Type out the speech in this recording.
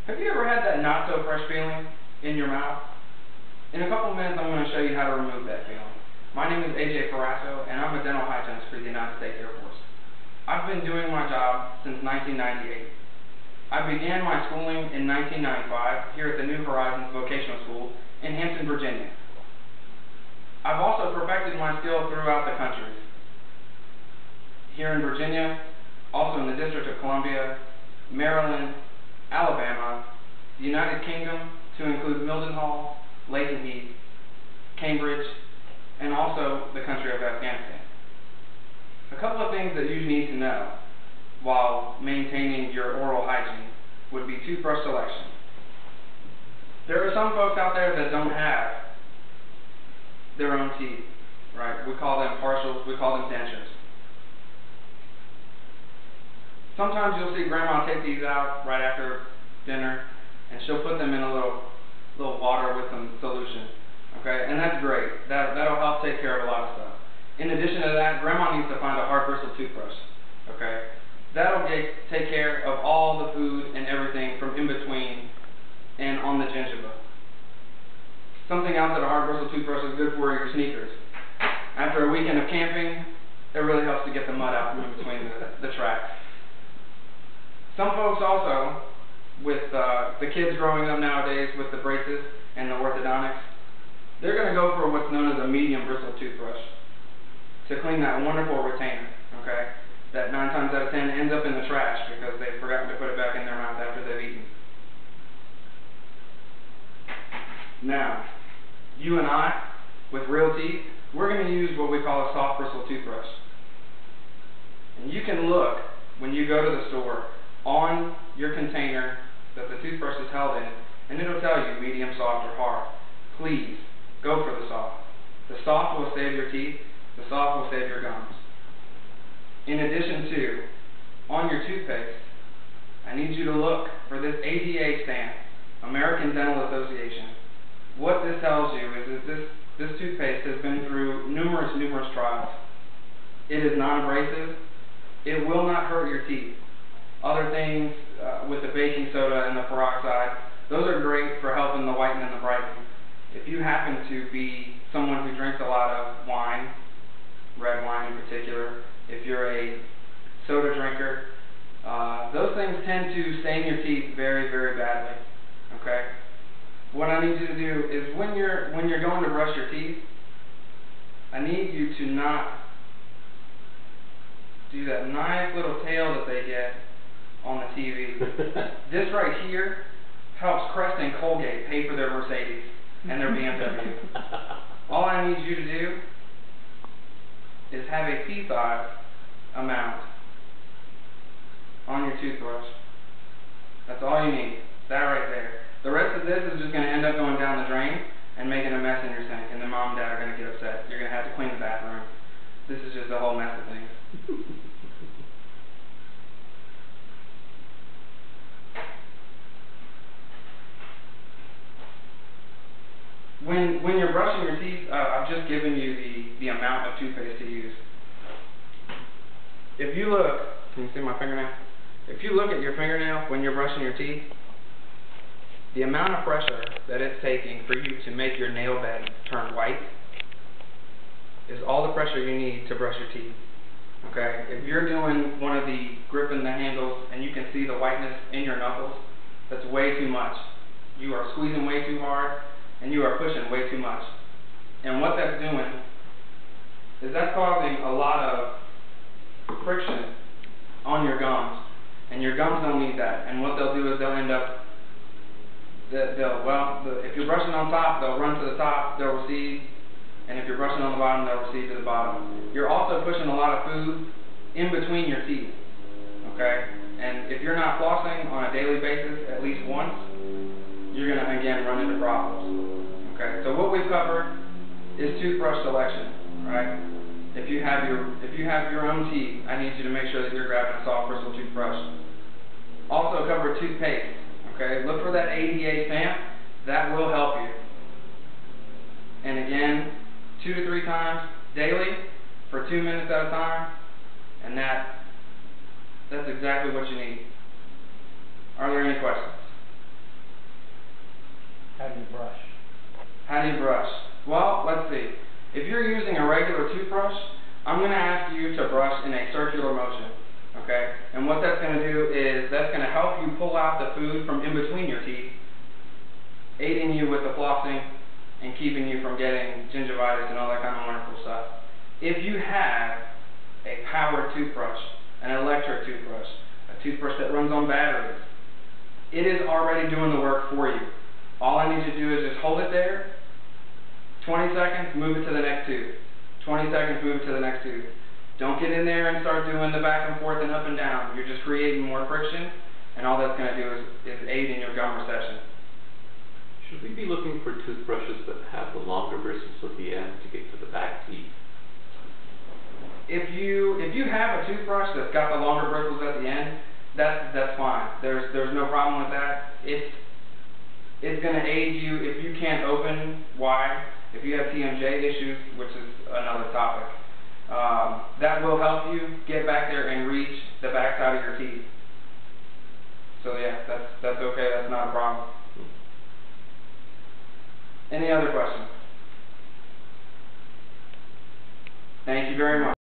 Have you ever had that not so fresh feeling in your mouth? In a couple minutes, I'm going to show you how to remove that feeling. My name is AJ Farasso, and I'm a dental hygienist for the United States Air Force. I've been doing my job since 1998. I began my schooling in 1995 here at the New Horizons Vocational School in Hampton, Virginia. I've also perfected my skill throughout the country. Here in Virginia, also in the District of Columbia, Maryland, Alabama, the United Kingdom, to include Mildenhall, Lakenheath, Heath, Cambridge, and also the country of Afghanistan. A couple of things that you need to know while maintaining your oral hygiene would be toothbrush selection. There are some folks out there that don't have their own teeth, right? We call them partials, we call them dentures. Sometimes you'll see grandma take these out right after dinner, and she'll put them in a little water with some solution, okay? And that's great. That'll help take care of a lot of stuff. In addition to that, grandma needs to find a hard bristle toothbrush, okay? That'll take care of all the food and everything from in between and on the gingiva. Something else that a hard bristle toothbrush is good for are your sneakers. After a weekend of camping, it really helps to get the mud out from in between the tracks. Some folks also, with the kids growing up nowadays with the braces and the orthodontics, they're going to go for what's known as a medium bristle toothbrush to clean that wonderful retainer, okay? That 9 times out of 10 ends up in the trash because they've forgotten to put it back in their mouth after they've eaten. Now, you and I, with real teeth, we're going to use what we call a soft bristle toothbrush. And you can look, when you go to the store, on your container that the toothbrush is held in, and it'll tell you medium, soft, or hard. Please, go for the soft. The soft will save your teeth. The soft will save your gums. In addition to, on your toothpaste, I need you to look for this ADA stamp, American Dental Association. What this tells you is that this toothpaste has been through numerous trials. It is non-abrasive. It will not hurt your teeth. Other things with the baking soda and the peroxide, those are great for helping the whiten and the brightening. If you happen to be someone who drinks a lot of wine, red wine in particular, if you're a soda drinker, those things tend to stain your teeth very badly. Okay? What I need you to do is when you're going to brush your teeth, I need you to not do that nice little tail that they get on the TV. This right here helps Crest and Colgate pay for their Mercedes and their BMW. All I need you to do is have a pea-size amount on your toothbrush. That's all you need. That right there. The rest of this is just going to end up going down the drain and making a mess in your sink, and then mom and dad are going to get upset. You're going to have to clean the bathroom. This is just a whole mess of things. When you're brushing your teeth, I've just given you the amount of toothpaste to use. If you look, can you see my fingernail? If you look at your fingernail when you're brushing your teeth, the amount of pressure that it's taking for you to make your nail bed turn white is all the pressure you need to brush your teeth. Okay? If you're doing one of the gripping the handles and you can see the whiteness in your knuckles, that's way too much. You are squeezing way too hard, and you are pushing way too much. And what that's doing is that's causing a lot of friction on your gums. And your gums don't need that. And what they'll do is they'll end up, if you're brushing on top, they'll run to the top, they'll recede. And if you're brushing on the bottom, they'll recede to the bottom. You're also pushing a lot of food in between your teeth. Okay? And if you're not flossing on a daily basis at least once, you're going to, again, run into problems. Okay, so what we've covered is toothbrush selection, right? If you have your own teeth, I need you to make sure that you're grabbing a soft bristle toothbrush. Also cover toothpaste, okay? Look for that ADA stamp. That will help you. And again, 2 to 3 times daily for 2 minutes at a time, and that's exactly what you need. Are there any questions? How do you brush? Well, let's see. If you're using a regular toothbrush, I'm going to ask you to brush in a circular motion. Okay? And what that's going to do is that's going to help you pull out the food from in between your teeth, aiding you with the flossing and keeping you from getting gingivitis and all that kind of wonderful stuff. If you have a powered toothbrush, an electric toothbrush, a toothbrush that runs on batteries, it is already doing the work for you. All I need you to do is just hold it there, 20 seconds, move it to the next tooth. 20 seconds, move it to the next tooth. Don't get in there and start doing the back and forth and up and down. You're just creating more friction, and all that's going to do is aid in your gum recession. Should we be looking for toothbrushes that have the longer bristles at the end to get to the back teeth? If you have a toothbrush that's got the longer bristles at the end, that's fine. There's no problem with that. It's going to aid you if you can't open wide. If you have TMJ issues, which is another topic, that will help you get back there and reach the back side of your teeth. So yeah, that's okay. That's not a problem. Any other questions? Thank you very much.